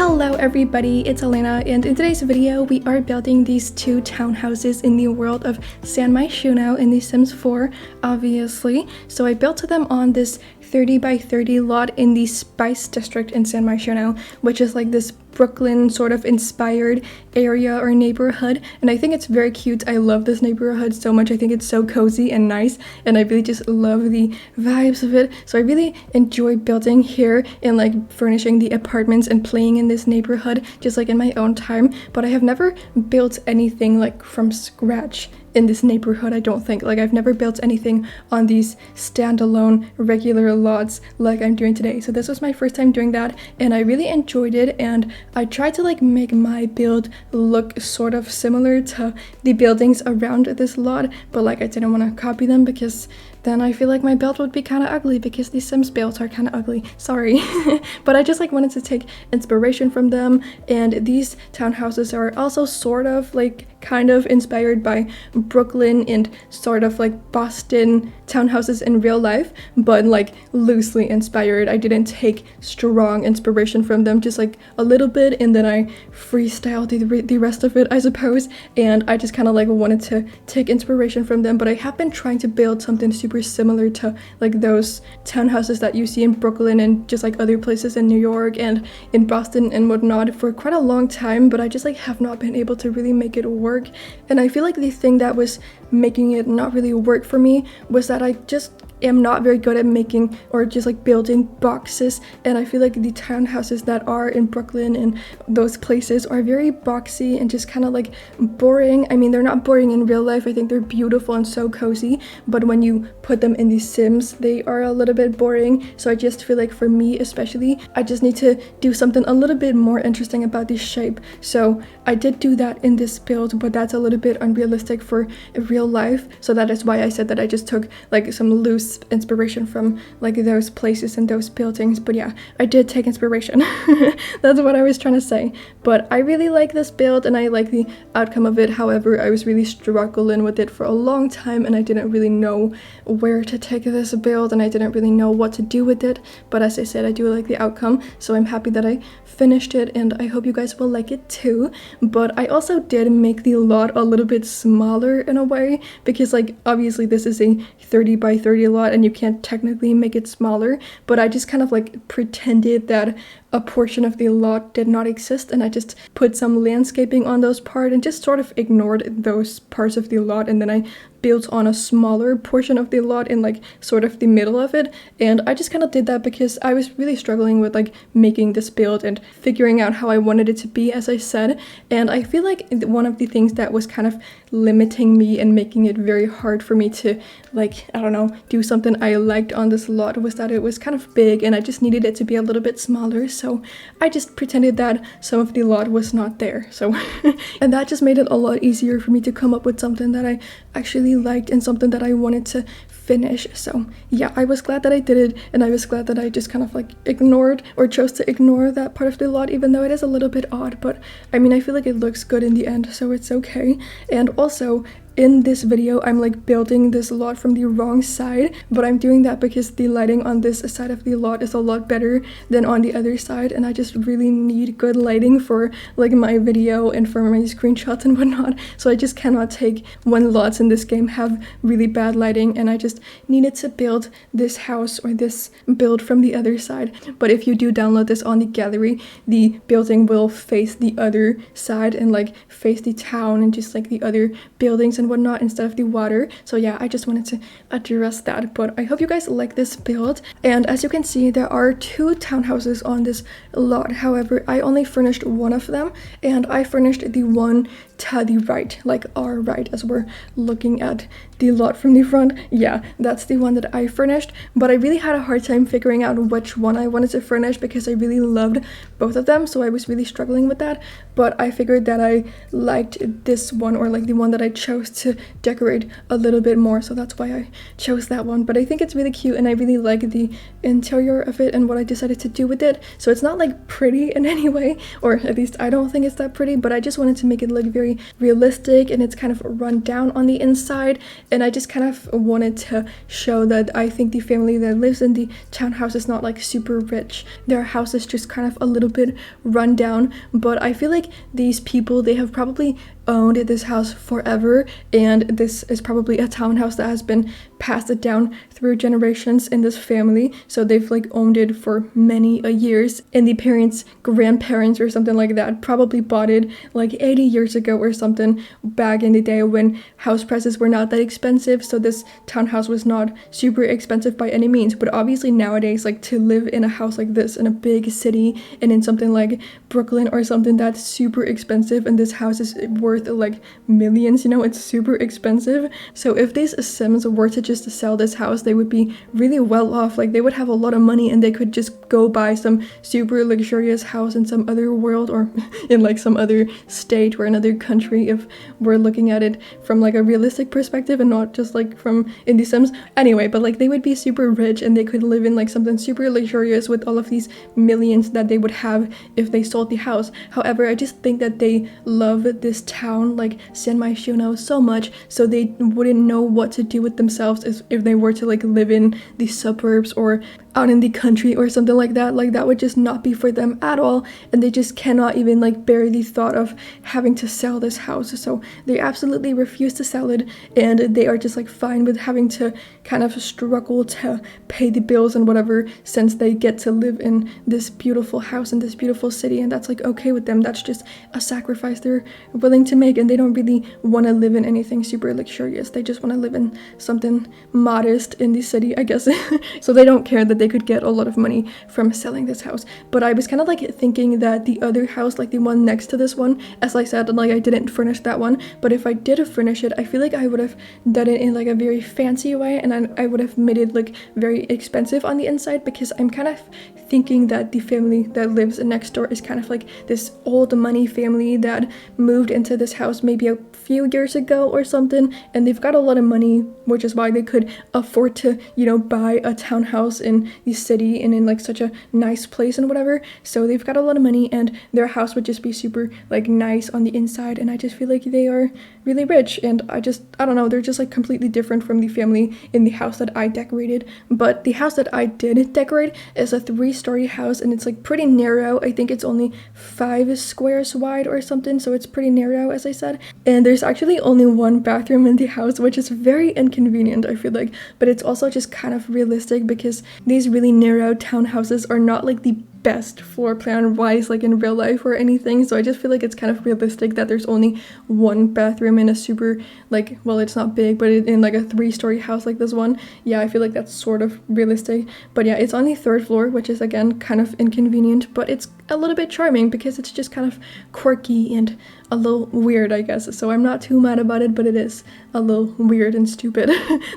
Hello everybody, it's Elena, and in today's video we are building these two townhouses in the world of San Myshuno in The Sims 4, obviously. So I built them on this 30 by 30 lot in the Spice District in San Myshuno, which is like this Brooklyn sort of inspired area or neighborhood, and I think it's very cute. I love this neighborhood so much. I think it's so cozy and nice, and I really just love the vibes of it. So I really enjoy building here and like furnishing the apartments and playing in this neighborhood just like in my own time, but I have never built anything like from scratch in this neighborhood. I don't think, like, I've never built anything on these standalone regular lots like I'm doing today. So this was my first time doing that, and I really enjoyed it, and I tried to like make my build look sort of similar to the buildings around this lot, but like I didn't want to copy them because then I feel like my build would be kind of ugly, because the Sims builds are kind of ugly, sorry. But I just like wanted to take inspiration from them, and these townhouses are also sort of like kind of inspired by Brooklyn and sort of like Boston townhouses in real life, but like loosely inspired. I didn't take strong inspiration from them, just like a little bit, and then I freestyled the rest of it, I suppose, and I just kind of like wanted to take inspiration from them. But I have been trying to build something super similar to like those townhouses that you see in Brooklyn and just like other places in New York and in Boston and whatnot for quite a long time, but I just like have not been able to really make it work. And I feel like the thing that was making it not really work for me was that I just am not very good at making or just like building boxes, and I feel like the townhouses that are in Brooklyn and those places are very boxy and just kind of like boring. I mean, they're not boring in real life. I think they're beautiful and so cozy, but when you put them in the Sims, they are a little bit boring. So I just feel like for me especially, I just need to do something a little bit more interesting about the shape. So I did do that in this build, but that's a little bit unrealistic for real life. So that is why I said that I just took like some loose inspiration from like those places and those buildings. But yeah, I did take inspiration. That's what I was trying to say. But I really like this build and I like the outcome of it. However, I was really struggling with it for a long time, and I didn't really know where to take this build, and I didn't really know what to do with it. But as I said, I do like the outcome, so I'm happy that I finished it, and I hope you guys will like it too. But I also did make the lot a little bit smaller in a way, because like obviously this is a 30 by 30 lot and you can't technically make it smaller, but I just kind of like pretended that a portion of the lot did not exist, and I just put some landscaping on those parts and just sort of ignored those parts of the lot, and then I built on a smaller portion of the lot in like sort of the middle of it. And I just kind of did that because I was really struggling with like making this build and figuring out how I wanted it to be, as I said. And I feel like one of the things that was kind of limiting me and making it very hard for me to like, I don't know, do something I liked on this lot was that it was kind of big and I just needed it to be a little bit smaller. So I just pretended that some of the lot was not there. So and that just made it a lot easier for me to come up with something that I actually liked and something that I wanted to finish. So yeah, I was glad that I did it, and I was glad that I just kind of like ignored or chose to ignore that part of the lot, even though it is a little bit odd. But I mean, I feel like it looks good in the end, so it's okay. And also in this video, I'm like building this lot from the wrong side, but I'm doing that because the lighting on this side of the lot is a lot better than on the other side, and I just really need good lighting for like my video and for my screenshots and whatnot. So I just cannot take when lots in this game have really bad lighting, and I just needed to build this house or this build from the other side. But if you do download this on the gallery, the building will face the other side and like face the town and just like the other buildings and whatnot instead of the water. So yeah, I just wanted to address that. But I hope you guys like this build. And as you can see, there are two townhouses on this lot. However, I only furnished one of them, and I furnished the one to the right, like our right, as we're looking at the lot from the front. Yeah, that's the one that I furnished, but I really had a hard time figuring out which one I wanted to furnish because I really loved both of them, so I was really struggling with that. But I figured that I liked this one, or like the one that I chose to decorate a little bit more, so that's why I chose that one. But I think it's really cute, and I really like the interior of it and what I decided to do with it. So it's not like pretty in any way, or at least I don't think it's that pretty, but I just wanted to make it look very very realistic and it's kind of run down on the inside. And I just kind of wanted to show that I think the family that lives in the townhouse is not like super rich. Their house is just kind of a little bit run down, but I feel like these people, they have probably owned this house forever, and this is probably a townhouse that has been passed down through generations in this family. So they've like owned it for many years, and the parents' grandparents or something like that probably bought it like 80 years ago or something, back in the day when house prices were not that expensive. So this townhouse was not super expensive by any means, but obviously nowadays, like, to live in a house like this in a big city and in something like Brooklyn or something, that's super expensive, and this house is worth like millions, you know, it's super expensive. So if these Sims were to just sell this house, they would be really well off. Like, they would have a lot of money and they could just go buy some super luxurious house in some other world, or in like some other state or another country, if we're looking at it from like a realistic perspective and not just like from in the Sims. Anyway, but like they would be super rich and they could live in like something super luxurious with all of these millions that they would have if they sold the house. However, I just think that they love this town, like San Myshuno, so much, so they wouldn't know what to do with themselves if they were to like live in the suburbs or out in the country or something like that. Like, that would just not be for them at all, and they just cannot even like bear the thought of having to sell this house. So they absolutely refuse to sell it, and they are just like fine with having to kind of struggle to pay the bills and whatever, since they get to live in this beautiful house in this beautiful city, and that's like okay with them. That's just a sacrifice they're willing to make, and they don't really want to live in anything super luxurious. They just want to live in something modest in the city, I guess. So they don't care that they could get a lot of money from selling this house. But I was kind of like thinking that the other house, like the one next to this one, as I said, like I didn't furnish that one, but if I did furnish it, I feel like I would have done it in like a very fancy way, and I would have made it like very expensive on the inside, because I'm kind of thinking that the family that lives next door is kind of like this old money family that moved into this house maybe a few years ago or something, and they've got a lot of money, which is why they could afford to, you know, buy a townhouse in the city and in like such a nice place and whatever. So they've got a lot of money, and their house would just be super like nice on the inside, and I just feel like they are really rich, and I don't know, they're just like completely different from the family in the house that I decorated. But the house that I did decorate is a 3-story house, and it's like pretty narrow. I think it's only 5 squares wide or something, so it's pretty narrow, as I said. And there's actually only 1 bathroom in the house, which is very inconvenient, I feel like, but it's also just kind of realistic, because these really narrow townhouses are not like the best floor plan wise, like in real life or anything. So I just feel like it's kind of realistic that there's only 1 bathroom in a super like, well, it's not big, but in like a 3-story house like this one. Yeah, I feel like that's sort of realistic. But yeah, it's on the 3rd floor, which is again kind of inconvenient, but it's a little bit charming because it's just kind of quirky and a little weird, I guess. So I'm not too mad about it, but it is a little weird and stupid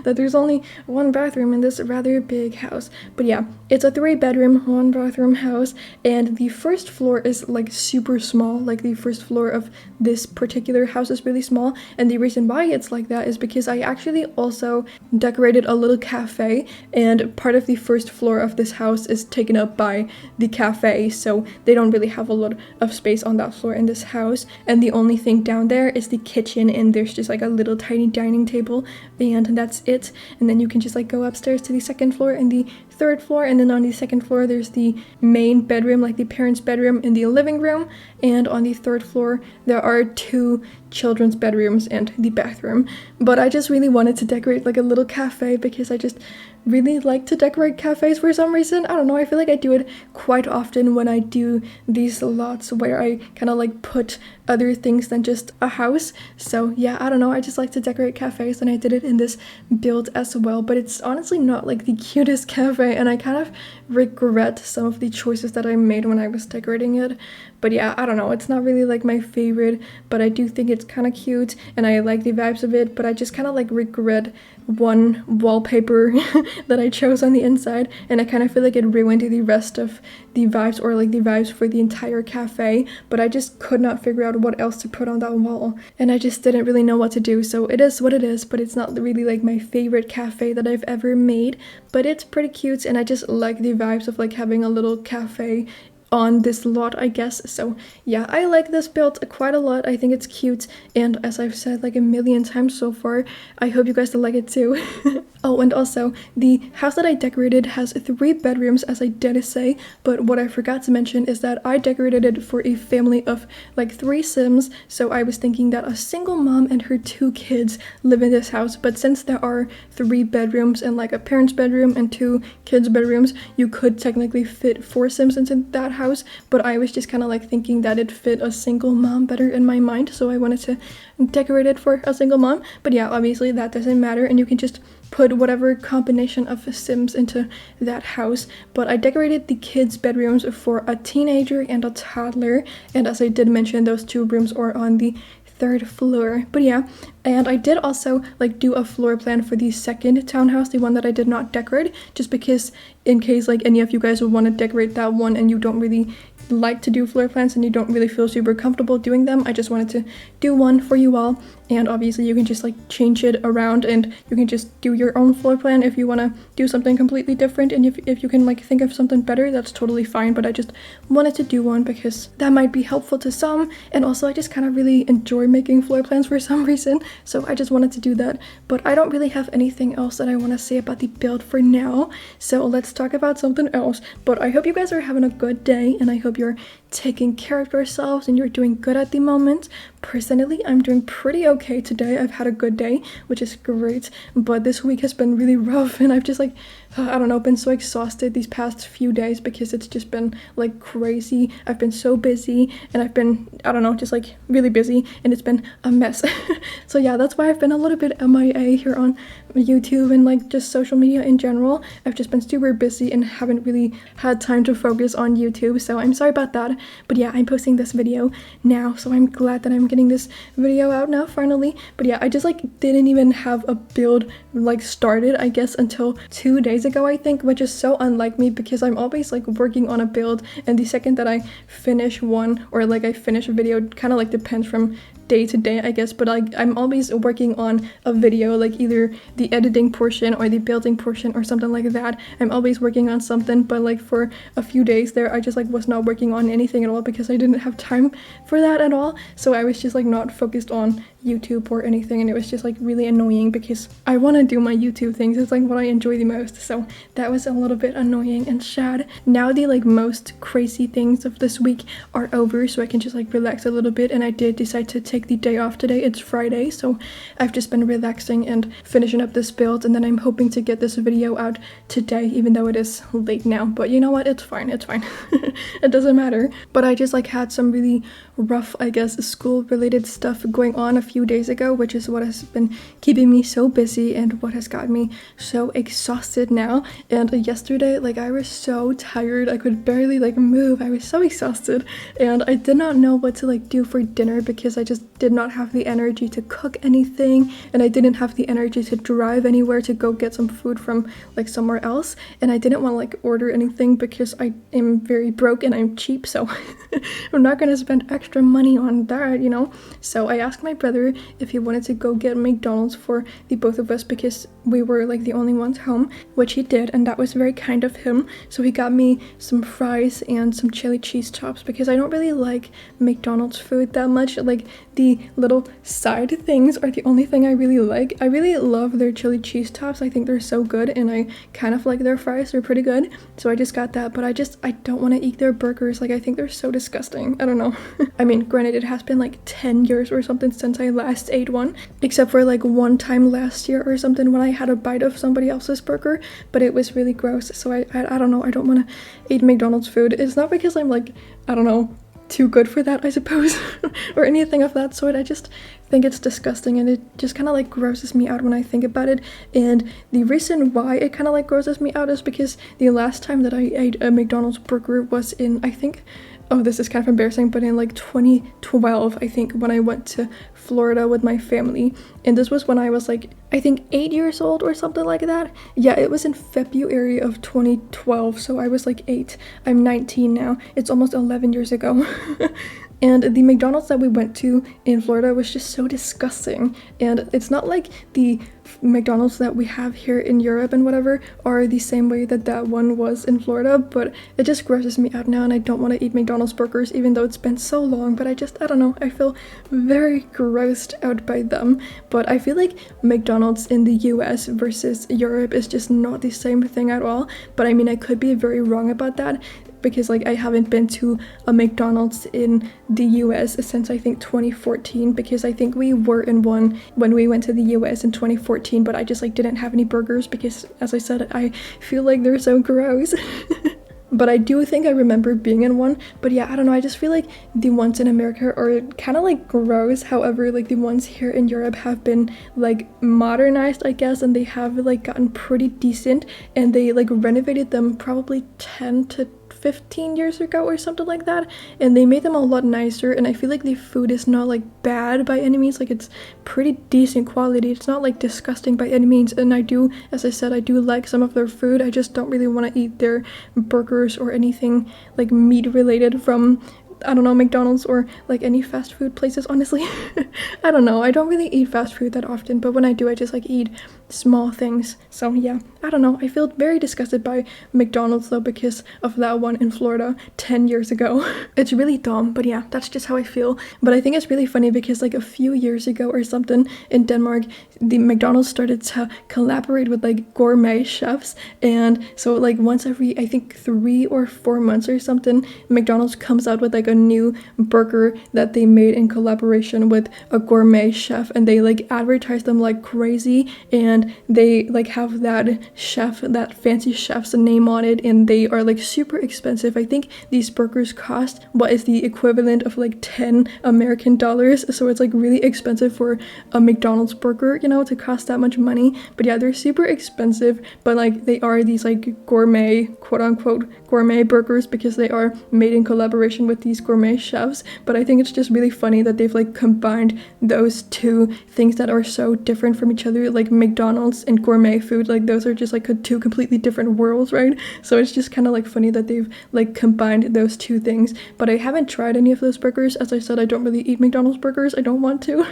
that there's only 1 bathroom in this rather big house. But yeah, it's a 3-bedroom, 1-bathroom house, and the 1st floor is like super small. Like, the 1st floor of this particular house is really small, and the reason why it's like that is because I actually also decorated a little cafe, and part of the 1st floor of this house is taken up by the cafe, so they don't really have a lot of space on that floor in this house. And the only thing down there is the kitchen, and there's just like a little tiny dining table, and that's it. And then you can just like go upstairs to the 2nd floor and the 3rd floor, and then on the 2nd floor there's the main bedroom, like the parents' bedroom and the living room, and on the 3rd floor there are 2 children's bedrooms and the bathroom. But I just really wanted to decorate like a little cafe, because I just really like to decorate cafes for some reason. I don't know, I feel like I do it quite often when I do these lots where I kind of like put other things than just a house. So yeah, I don't know, I just like to decorate cafes, and I did it in this build as well. But it's honestly not like the cutest cafe, and I kind of regret some of the choices that I made when I was decorating it. But yeah, I don't know, it's not really like my favorite, but I do think it's kind of cute and I like the vibes of it. But I just kind of like regret one wallpaper that I chose on the inside, and I kind of feel like it ruined the rest of the vibes, or like the vibes for the entire cafe. But I just could not figure out what else to put on that wall, and I just didn't really know what to do. So it is what it is, but it's not really like my favorite cafe that I've ever made, but it's pretty cute, and I just like the vibes of like having a little cafe on this lot, I guess. So yeah, I like this build quite a lot. I think it's cute, and as I've said like a million times so far, I hope you guys like it too. Oh, and also the house that I decorated has 3 bedrooms, as I did say, but what I forgot to mention is that I decorated it for a family of like 3 Sims. So I was thinking that a single mom and her 2 kids live in this house, but since there are 3 bedrooms and like a parent's bedroom and 2 kids' bedrooms, you could technically fit 4 Sims into that house, but I was just kind of like thinking that it fit a single mom better in my mind, so I wanted to decorate it for a single mom. But yeah, obviously that doesn't matter, and you can just put whatever combination of Sims into that house. But I decorated the kids' bedrooms for a teenager and a toddler, and as I did mention, those 2 rooms are on the 3rd floor. But yeah, and I did also like do a floor plan for the second townhouse, the one that I did not decorate, just because in case like any of you guys would want to decorate that one and you don't really like to do floor plans and you don't really feel super comfortable doing them, I just wanted to do one for you all. And obviously you can just like change it around, and you can just do your own floor plan if you want to do something completely different, and if you can like think of something better, that's totally fine. But I just wanted to do one because that might be helpful to some, and also I just kind of really enjoy making floor plans for some reason, so I just wanted to do that. But I don't really have anything else that I want to say about the build for now, so let's talk about something else. But I hope you guys are having a good day, and I hope you're taking care of yourselves and you're doing good at the moment. Personally, I'm doing pretty okay today. I've had a good day, which is great, but this week has been really rough, and I've just like, I don't know, been so exhausted these past few days because it's just been like crazy. I've been so busy, and I've been, I don't know, just like really busy, and it's been a mess. So yeah, that's why I've been a little bit MIA here on YouTube and like just social media in general. I've just been super busy and haven't really had time to focus on YouTube, so I'm sorry about that. But yeah, I'm posting this video now, so I'm glad that I'm getting this video out now finally. But yeah, I just like didn't even have a build like started, I guess, until 2 days ago, I think, which is so unlike me because I'm always like working on a build, and the second that I finish one or like I finish a video, kind of like depends from day to day, I guess, but like I'm always working on a video, like either the editing portion or the building portion or something like that. I'm always working on something, but like for a few days there I just like was not working on anything at all because I didn't have time for that at all. So I was just like not focused on YouTube or anything, and it was just like really annoying because I want to do my YouTube things. It's like what I enjoy the most, so that was a little bit annoying and sad. Now the like most crazy things of this week are over, so I can just like relax a little bit, and I did decide to take the day off today. It's Friday, so I've just been relaxing and finishing up this build, and then I'm hoping to get this video out today, even though it is late now. But you know what, it's fine, it's fine. It doesn't matter. But I just like had some really rough, I guess, school related stuff going on a few days ago, which is what has been keeping me so busy and what has got me so exhausted now. And yesterday, like, I was so tired, I could barely like move. I was so exhausted, and I did not know what to like do for dinner because I just did not have the energy to cook anything, and I didn't have the energy to drive anywhere to go get some food from like somewhere else, and I didn't want to like order anything because I am very broke and I'm cheap, so I'm not gonna spend extra money on that, you know. So I asked my brother if he wanted to go get McDonald's for the both of us because we were like the only ones home, which he did, and that was very kind of him. So he got me some fries and some chili cheese chops because I don't really like McDonald's food that much. Like the little side things are the only thing I really like. I really love their chili cheese tops. I think they're so good, and I kind of like their fries. They're pretty good. So I just got that, but I don't want to eat their burgers. Like, I think they're so disgusting. I don't know. I mean, granted, it has been like 10 years or something since I last ate one, except for like one time last year or something when I had a bite of somebody else's burger, but it was really gross. So I don't know. I don't want to eat McDonald's food. It's not because I'm like, I don't know, too good for that, I suppose, or anything of that sort. I just think it's disgusting, and it just kind of like grosses me out when I think about it. And the reason why it kind of like grosses me out is because the last time that I ate a McDonald's burger was in, I think, oh, this is kind of embarrassing, but in like 2012, I think, when I went to Florida with my family. And this was when I was like, I think 8 years old or something like that. Yeah, it was in February of 2012, so I was like 8. I'm 19 now. It's almost 11 years ago. And the McDonald's that we went to in Florida was just so disgusting. And it's not like the McDonald's that we have here in Europe and whatever are the same way that that one was in Florida, but it just grosses me out now and I don't want to eat McDonald's burgers even though it's been so long, but I don't know, I feel very grossed out by them. But I feel like McDonald's in the US versus Europe is just not the same thing at all, but I mean I could be very wrong about that because like I haven't been to a McDonald's in the US since I think 2014, because I think we were in one when we went to the US in 2014, but I just like didn't have any burgers because, as I said, I feel like they're so gross. But I do think I remember being in one. But yeah, I don't know, I just feel like the ones in America are kind of like gross. However, like the ones here in Europe have been like modernized, I guess, and they have like gotten pretty decent, and they like renovated them probably 10 to 15 years ago or something like that, and they made them a lot nicer, and I feel like the food is not like bad by any means, like it's pretty decent quality, it's not like disgusting by any means, and I do, as I said, I do like some of their food. I just don't really want to eat their burgers or anything like meat related from, I don't know, McDonald's or like any fast food places, honestly. I don't know, I don't really eat fast food that often, but when I do, I just like eat small things. So yeah, I don't know, I feel very disgusted by McDonald's though because of that one in Florida 10 years ago. It's really dumb, but yeah, that's just how I feel. But I think it's really funny because like a few years ago or something in Denmark, the McDonald's started to collaborate with like gourmet chefs, and so like once every, I think 3 or 4 months or something, McDonald's comes out with like a new burger that they made in collaboration with a gourmet chef, and they like advertise them like crazy, and they like have that chef, that fancy chef's name on it, and they are like super expensive. I think these burgers cost what is the equivalent of like 10 American dollars, so it's like really expensive for a McDonald's burger, you know, to cost that much money. But yeah, they're super expensive, but like they are these like gourmet, quote unquote gourmet burgers, because they are made in collaboration with these gourmet chefs. But I think it's just really funny that they've like combined those two things that are so different from each other, like McDonald's and gourmet food, like those are just like two completely different worlds, right? So it's just kind of like funny that they've like combined those two things. But I haven't tried any of those burgers. As I said, I don't really eat McDonald's burgers, I don't want to.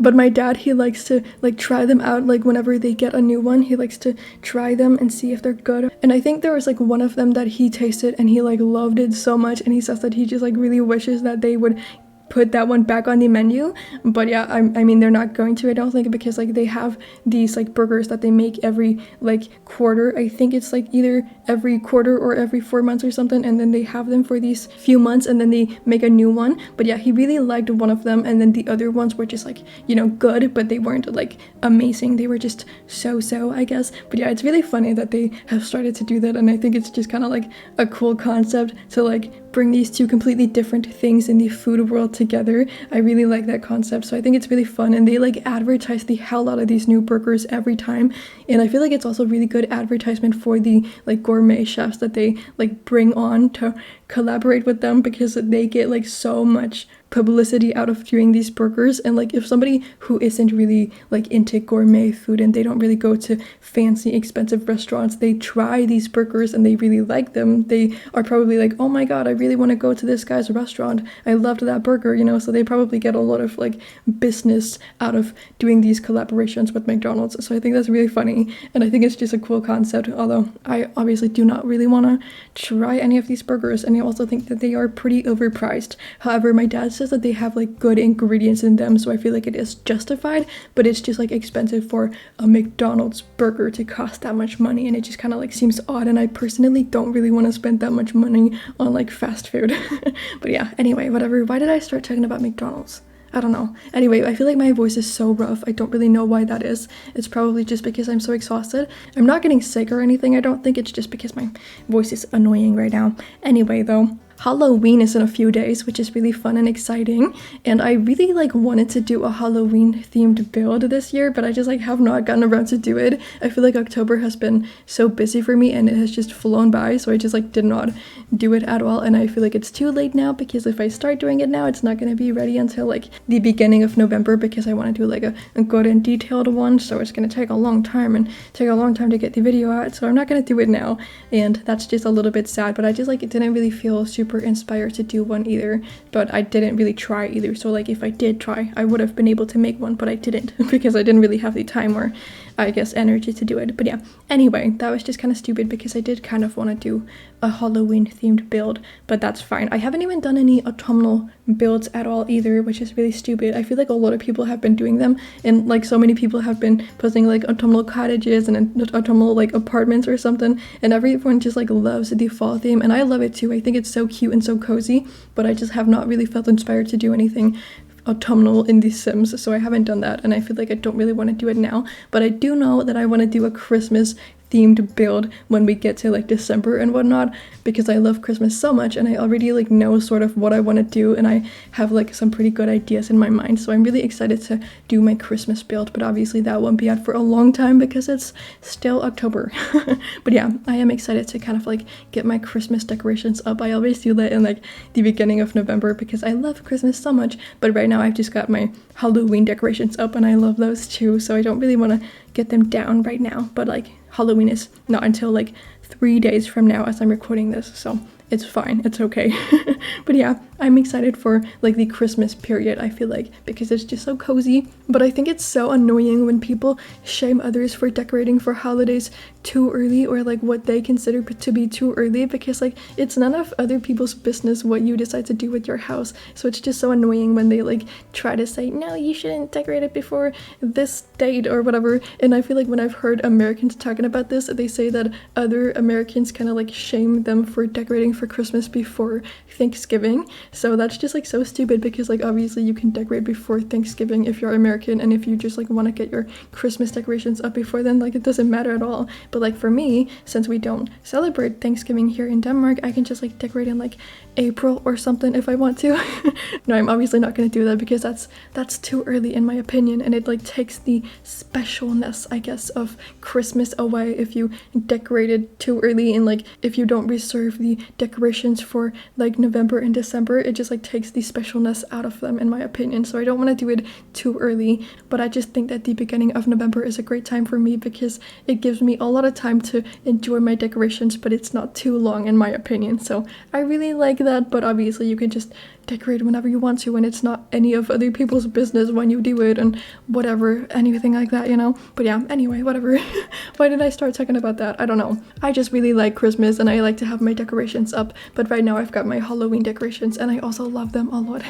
But my dad, he likes to like try them out, like whenever they get a new one, he likes to try them and see if they're good. And I think there was like one of them that he tasted and he like loved it so much, and he says that he just like really wishes that they would put that one back on the menu. But yeah, I mean they're not going to, I don't think, because like they have these like burgers that they make every like quarter. I think it's like either every quarter or every 4 months or something, and then they have them for these few months and then they make a new one. But yeah, he really liked one of them, and then the other ones were just like, you know, good, but they weren't like amazing, they were just so, I guess. But yeah, it's really funny that they have started to do that, and I think it's just kind of like a cool concept to like bring these two completely different things in the food world together. I really like that concept, so I think it's really fun, and they like advertise the hell out of these new burgers every time, and I feel like it's also really good advertisement for the like gourmet chefs that they like bring on to collaborate with them, because they get like so much publicity out of doing these burgers. And like if somebody who isn't really like into gourmet food and they don't really go to fancy expensive restaurants, they try these burgers and they really like them, they are probably like, oh my god, I really want to go to this guy's restaurant, I loved that burger, you know. So they probably get a lot of like business out of doing these collaborations with McDonald's. So I think that's really funny, and I think it's just a cool concept, although I obviously do not really want to try any of these burgers, and I also think that they are pretty overpriced. However, my dad says that they have like good ingredients in them, so I feel like it is justified, but it's just like expensive for a McDonald's burger to cost that much money, and it just kind of like seems odd, and I personally don't really want to spend that much money on like fast food. But yeah, anyway, whatever. Why did I start talking about McDonald's? I don't know. Anyway, I feel like my voice is so rough. I don't really know why that is. It's probably just because I'm so exhausted. I'm not getting sick or anything. I don't think it's just because my voice is annoying right now. Anyway, though, Halloween is in a few days, which is really fun and exciting, and I really like wanted to do a Halloween themed build this year, but I just like have not gotten around to do it. I feel like October has been so busy for me and it has just flown by, so I just like did not do it at all, and I feel like it's too late now, because if I start doing it now, it's not going to be ready until like the beginning of November, because I want to do like a good and detailed one, so it's going to take a long time and take a long time to get the video out, so I'm not going to do it now, and that's just a little bit sad. But I just like it didn't really feel super super inspired to do one either, but I didn't really try either. So like if I did try, I would have been able to make one, but I didn't because I didn't really have the time or I guess energy to do it. But yeah, anyway, that was just kind of stupid because I did kind of want to do a Halloween themed build, but that's fine. I haven't even done any autumnal builds at all either, which is really stupid. I feel like a lot of people have been doing them, and like so many people have been posting like autumnal cottages and autumnal like apartments or something, and everyone just like loves the fall theme, and I love it too. I think it's so cute and so cozy, but I just have not really felt inspired to do anything autumnal in The Sims, so I haven't done that, and I feel like I don't really want to do it now. But I do know that I want to do a Christmas themed build when we get to like December and whatnot, because I love Christmas so much and I already like know sort of what I want to do, and I have like some pretty good ideas in my mind, so I'm really excited to do my Christmas build. But obviously that won't be out for a long time because it's still October. But yeah, I am excited to kind of like get my Christmas decorations up. I always do that in like the beginning of November because I love Christmas so much, but right now I've just got my Halloween decorations up and I love those too, so I don't really want to get them down right now. But like Halloween is not until like 3 days from now as I'm recording this, so it's fine, it's okay. But yeah, I'm excited for like the Christmas period, I feel like, because it's just so cozy. But I think it's so annoying when people shame others for decorating for holidays too early, or like what they consider to be too early, because like it's none of other people's business what you decide to do with your house. So it's just so annoying when they like try to say, no, you shouldn't decorate it before this date or whatever. And I feel like when I've heard Americans talking about this, they say that other Americans kind of like shame them for decorating for Christmas before Thanksgiving. So that's just like so stupid, because like obviously you can decorate before Thanksgiving if you're American, and if you just like want to get your Christmas decorations up before then, like it doesn't matter at all. But like for me, since we don't celebrate Thanksgiving here in Denmark, I can just like decorate in like April or something if I want to. No, I'm obviously not going to do that because that's too early in my opinion, and it like takes the specialness, I guess, of Christmas away if you decorate it too early, and like if you don't reserve the decorations for like November and December, it just like takes the specialness out of them in my opinion. So I don't want to do it too early, but I just think that the beginning of November is a great time for me because it gives me a lot of time to enjoy my decorations, but it's not too long in my opinion. So I really like that, but obviously you can just decorate whenever you want to, and it's not any of other people's business when you do it and whatever, anything like that, you know. But yeah, anyway, whatever. Why did I start talking about that? I don't know. I just really like Christmas and I like to have my decorations up, but right now I've got my Halloween decorations and I also love them a lot.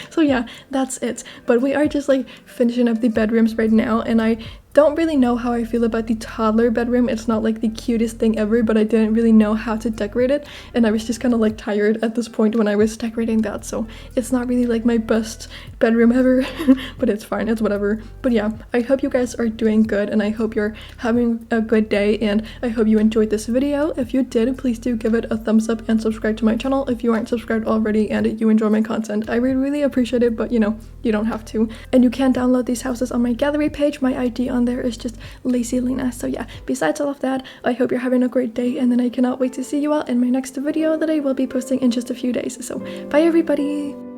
So yeah, that's it. But we are just like finishing up the bedrooms right now, and I don't really know how I feel about the toddler bedroom. It's not like the cutest thing ever, but I didn't really know how to decorate it, and I was just kind of like tired at this point when I was decorating that, so it's not really like my best bedroom ever. But it's fine, it's whatever. But yeah, I hope you guys are doing good, and I hope you're having a good day, and I hope you enjoyed this video. If you did, please do give it a thumbs up and subscribe to my channel if you aren't subscribed already and you enjoy my content. I would really appreciate it, but you know, you don't have to. And you can download these houses on my gallery page. My ID on there is just LacyLena. So yeah, besides all of that, I hope you're having a great day, and then I cannot wait to see you all in my next video that I will be posting in just a few days. So bye everybody.